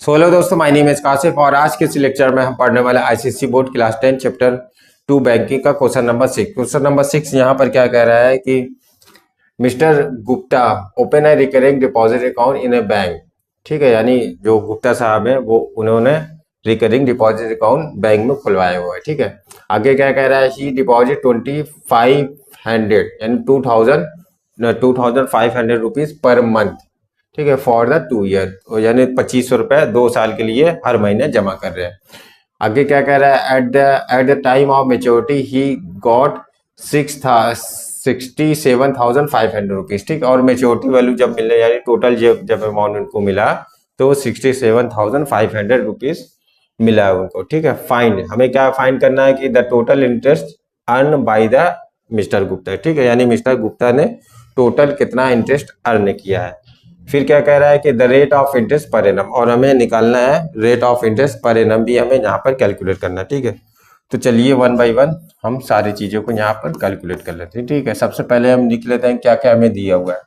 Hello दोस्तों, my name is Kashif और आज के इस लेक्चर में हम पढ़ने वाले ICSE board class 10 chapter 2 banking का क्वेश्चन नंबर 6। क्वेश्चन नंबर 6 यहाँ पर क्या कह रहा है कि mister Gupta open A recurring deposit account in A bank. ठीक है, यानी जो गुप्ता साहब है वो उन्होंने रिकरिंग डिपॉजिट अकाउंट बैंक में खुलवाया हुआ है। ठीक है, आगे क्या कह रहा है, ही डिपॉजिट 2500 यानी 2500 रुपीज पर मंथ। ठीक है, फॉर द 2 ईयर यानी 2500 रुपए 2 साल के लिए हर महीने जमा कर रहे हैं। आगे क्या कह रहा है, at the time of maturity he got 67,500 rupees. ठीक, और मेच्योरिटी वैल्यू जब मिले यानी टोटल जब अमाउंट उनको मिला तो 67,500 रुपीज मिला है उनको। ठीक है, फाइंड हमें क्या फाइंड करना है कि the total interest earn by the mister Gupta. ठीक है, यानी मिस्टर गुप्ता ने टोटल कितना इंटरेस्ट अर्न किया है। फिर क्या कह रहा है कि the rate of interest per annum, और हमें निकालना है rate of interest per annum भी हमें यहाँ पर कैलकुलेट करना है। ठीक है, तो चलिए वन बाय वन हम सारी चीज़ों को यहाँ पर कैलकुलेट कर लेते हैं। ठीक है, सबसे पहले हम लिख लेते हैं क्या क्या हमें दिया हुआ है।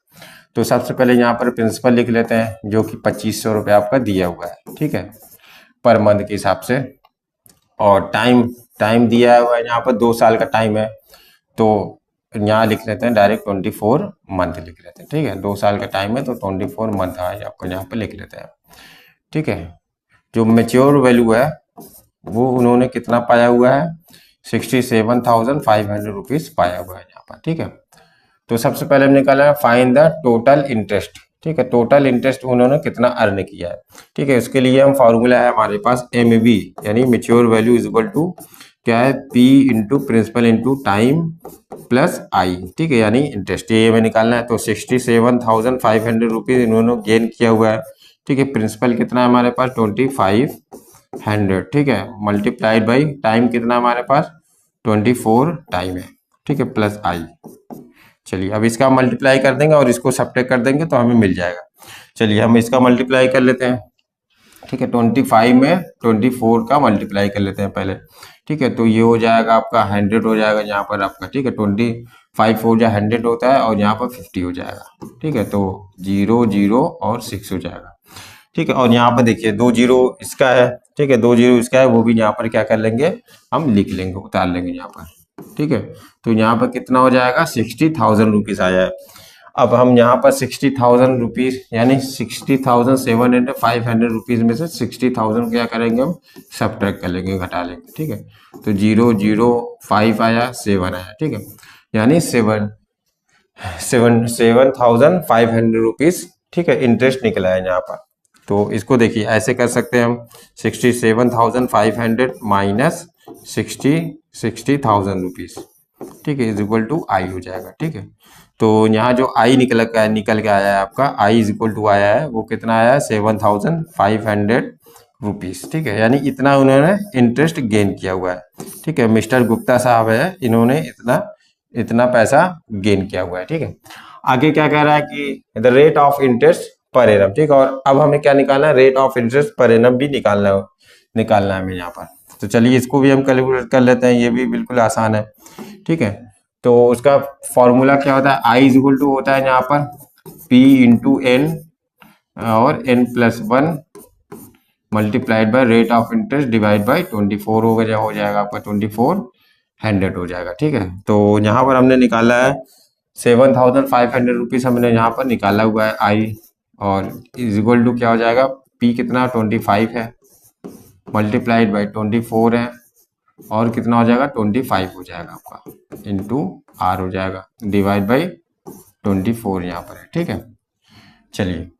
तो सबसे पहले यहाँ पर प्रिंसिपल लिख लेते हैं जो कि 2500 रुपये आपका दिया हुआ है। ठीक है, पर मंथ के हिसाब से। और टाइम दिया हुआ है यहाँ पर 2 साल का टाइम है, तो यहाँ लिख लेते हैं डायरेक्ट 24 मंथ लिख लेते हैं। ठीक है, 2 साल का टाइम है तो 24 मंथ आज आपको यहाँ पर लिख लेते हैं। ठीक है, जो मेच्योर वैल्यू है वो उन्होंने कितना पाया हुआ है, 67,500 रुपीज पाया हुआ है यहाँ पर। ठीक है, तो सबसे पहले हमने निकाला फाइंड द टोटल इंटरेस्ट। ठीक है, टोटल इंटरेस्ट उन्होंने कितना अर्न किया है। ठीक है, उसके लिए हम फॉर्मूला है हमारे पास MV यानी mature value is equal to क्या है, P into principal into time plus I. ठीक है, यानी इंटरेस्ट ये हमें निकालना है। तो 67,500 रुपीज इन्होंने गेन किया हुआ है। ठीक है, प्रिंसिपल कितना है हमारे पास 2500। ठीक है, मल्टीप्लाइड बाई टाइम कितना हमारे पास 24 टाइम है। ठीक है, प्लस आई। चलिए अब इसका मल्टीप्लाई कर देंगे और इसको सब्ट्रैक्ट कर देंगे तो हमें मिल जाएगा। चलिए हम इसका मल्टीप्लाई कर लेते हैं। ठीक है, 25 में 24 का मल्टीप्लाई कर लेते हैं पहले। ठीक है, तो ये हो जाएगा आपका 100 हो जाएगा यहाँ पर आपका। ठीक है, 25 हो जाए 100 होता है और यहाँ पर 50 हो जाएगा। ठीक है, तो 0 0 और 6 हो जाएगा। ठीक है, और यहाँ पर देखिए 2 0 इसका है। ठीक है, 2 0 इसका है, वो भी यहाँ पर क्या कर लेंगे, हम लिख लेंगे, उतार लेंगे यहाँ पर। ठीक है, तो यहाँ पर कितना हो जाएगा, 60,000 रुपीज आया है। अब हम यहाँ पर 60,000 रुपीज यानी 60,700 रुपीज में से 60,000 क्या करेंगे, हम सब्ट्रैक्ट कर लेंगे, घटा लेंगे। ठीक है, तो 0 0 5 आया, 7 आया। ठीक है, यानी 7,500 रुपीज। ठीक है, इंटरेस्ट निकला है यहाँ पर। तो इसको देखिए ऐसे कर सकते हैं हम, 67,500 माइनस 60,000 रुपीज। ठीक है, इज इक्वल टू आई हो जाएगा। ठीक है, तो यहाँ जो आई निकल के आया है आपका, आई इज इक्वल टू आया है वो कितना आया है, 7,500 रुपीज। ठीक है, यानी इतना उन्होंने इंटरेस्ट गेन किया हुआ है। ठीक है, मिस्टर गुप्ता साहब है, इन्होंने इतना पैसा गेन किया हुआ है। ठीक है, आगे क्या कह रहा है कि the rate of interest per annum. ठीक है, और अब हमें क्या निकालना है, rate of interest per annum भी निकालना है हमें यहाँ पर। तो चलिए इसको भी हम कैलकुलेट कर लेते हैं, ये भी बिल्कुल आसान है। ठीक है, तो उसका फॉर्मूला क्या होता है, आई इज इक्वल टू होता है यहाँ पर P इंटू एन और n+1 multiplied by rate of interest divide by 24 हो जाएगा आपका 2400 हो जाएगा। ठीक है, तो यहाँ पर हमने निकाला है 7,500 रुपीज हमने यहाँ पर निकाला हुआ है आई, और इज इक्वल टू क्या हो जाएगा, P कितना 25 है मल्टीप्लाइड बाई 24 है, और कितना हो जाएगा 25 हो जाएगा आपका इंटू आर हो जाएगा डिवाइड बाई 24 यहाँ पर है। ठीक है, चलिए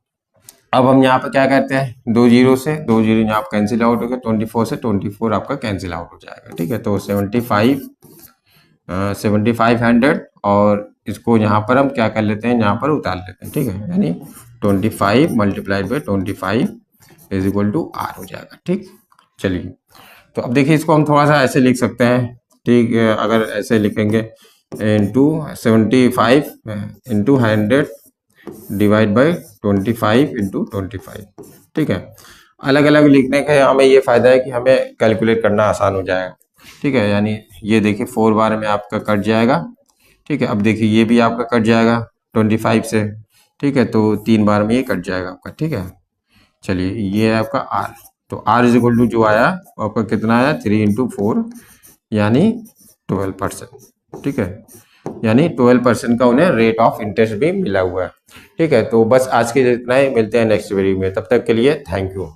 अब हम यहाँ पर क्या करते हैं, 2 0 से 2 0 यहाँ पर कैंसिल आउट हो गया, 24 से 24 आपका कैंसिल आउट हो जाएगा। ठीक है, तो 7,500 और इसको यहाँ पर हम क्या कर लेते हैं, यहाँ पर उतार लेते हैं। ठीक है, यानी 25 multiplied by 25 is equal to R हो जाएगा। ठीक, चलिए तो अब देखिए इसको हम थोड़ा सा ऐसे लिख सकते हैं। ठीक है, अगर ऐसे लिखेंगे into 75 into 100 divide by 25 into 25। ठीक है, अलग अलग लिखने का हमें ये फायदा है कि हमें कैलकुलेट करना आसान हो जाएगा। ठीक है, यानी ये देखिए 4 बार में आपका कट जाएगा। ठीक है, अब देखिए ये भी आपका कट जाएगा 25 से। ठीक है, तो 3 बार में ये कट जाएगा आपका। ठीक है, चलिए ये है आपका आर, तो आर इज इक्वल टू जो आया वो आपका कितना आया 3 × 4 यानी 12%। ठीक है, यानी 12% का उन्हें रेट ऑफ इंटरेस्ट भी मिला हुआ है। ठीक है, तो बस आज के लिए इतना ही, मिलते हैं नेक्स्ट वीडियो में, तब तक के लिए थैंक यू।